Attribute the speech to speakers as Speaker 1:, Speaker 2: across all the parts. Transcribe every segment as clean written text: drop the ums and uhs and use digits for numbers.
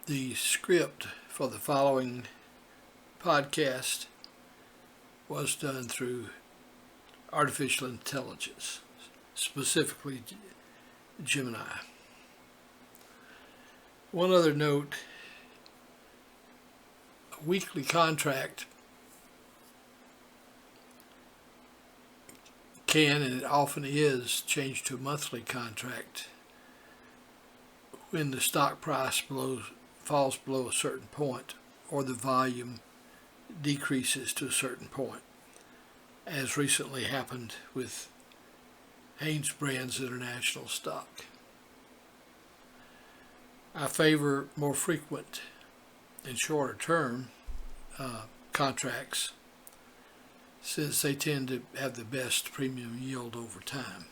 Speaker 1: The script for the following podcast was done through artificial intelligence, specifically Gemini. One other note, a weekly contract can, and it often is, changed to a monthly contract when the stock price falls below a certain point or the volume decreases to a certain point, as recently happened with Brands International stock. I favor more frequent and shorter term contracts, since they tend to have the best premium yield over time.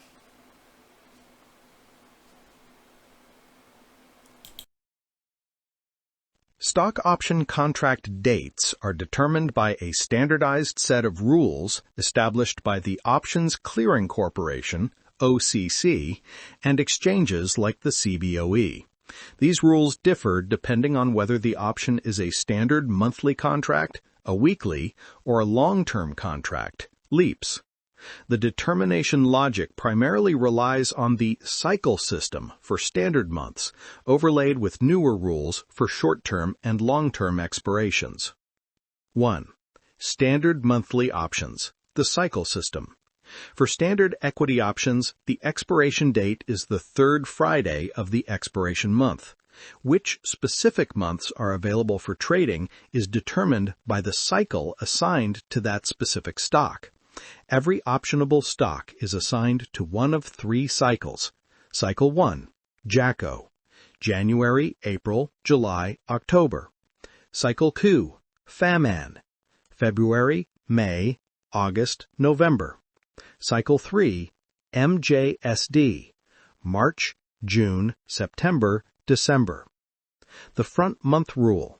Speaker 2: Stock option contract dates are determined by a standardized set of rules established by the Options Clearing Corporation, OCC, and exchanges like the CBOE. These rules differ depending on whether the option is a standard monthly contract, a weekly, or a long-term contract, LEAPS. The determination logic primarily relies on the cycle system for standard months, overlaid with newer rules for short-term and long-term expirations. 1. Standard monthly options, the cycle system. For standard equity options, the expiration date is the third Friday of the expiration month. Which specific months are available for trading is determined by the cycle assigned to that specific stock. Every optionable stock is assigned to one of three cycles. Cycle 1, JAJO, January, April, July, October. Cycle 2, FMAN, February, May, August, November. Cycle 3, MJSD, March, June, September, December. The front month rule.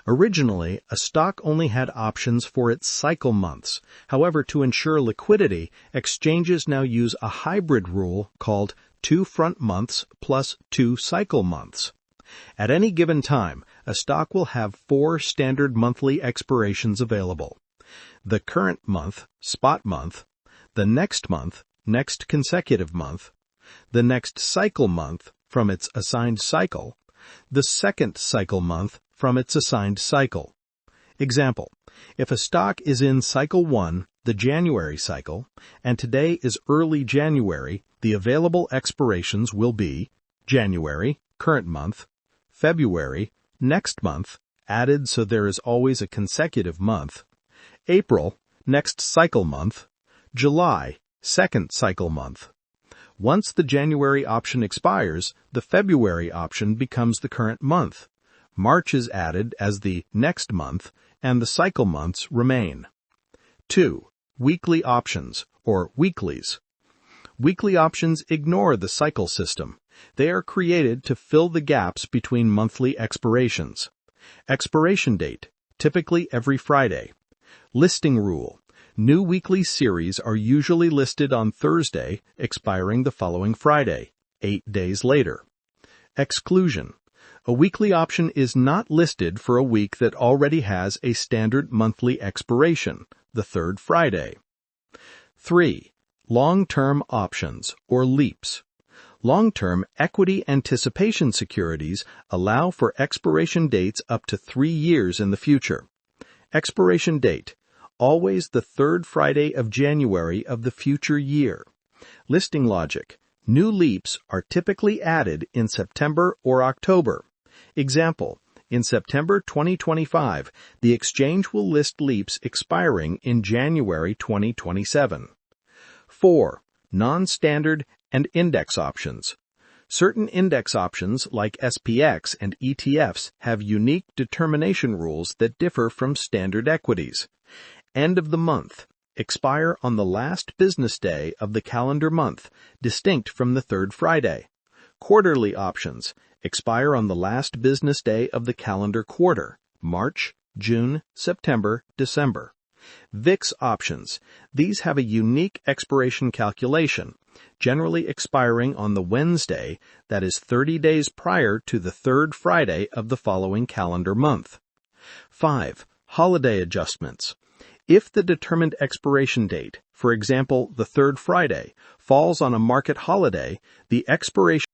Speaker 2: Originally, a stock only had options for its cycle months. However, to ensure liquidity, exchanges now use a hybrid rule called 2 front months plus 2 cycle months. At any given time, a stock will have 4 standard monthly expirations available. The current month, spot month, the next month, next consecutive month, the next cycle month from its assigned cycle, the second cycle month from its assigned cycle. Example, if a stock is in cycle 1, the January cycle, and today is early January, the available expirations will be January, current month, February, next month, added so there is always a consecutive month, April, next cycle month, July, second cycle month. Once the January option expires, the February option becomes the current month. March is added as the next month, and the cycle months remain. 2. Weekly options, or weeklies. Weekly options ignore the cycle system. They are created to fill the gaps between monthly expirations. Expiration date, typically every Friday. Listing rule. New weekly series are usually listed on Thursday, expiring the following Friday, 8 days later. Exclusion. A weekly option is not listed for a week that already has a standard monthly expiration, the third Friday. 3. Long-term options, or LEAPs. Long-term equity anticipation securities allow for expiration dates up to 3 years in the future. Expiration date, always the third Friday of January of the future year. Listing logic. New LEAPs are typically added in September or October. Example, in September 2025, the exchange will list LEAPs expiring in January 2027. 4. Non-standard and index options. Certain index options like SPX and ETFs have unique determination rules that differ from standard equities. End of the month. Expire on the last business day of the calendar month, distinct from the third Friday. Quarterly options expire on the last business day of the calendar quarter, March, June, September, December. VIX options. These have a unique expiration calculation, generally expiring on the Wednesday that is 30 days prior to the third Friday of the following calendar month. 5. Holiday adjustments. If the determined expiration date, for example, the third Friday, falls on a market holiday, the expiration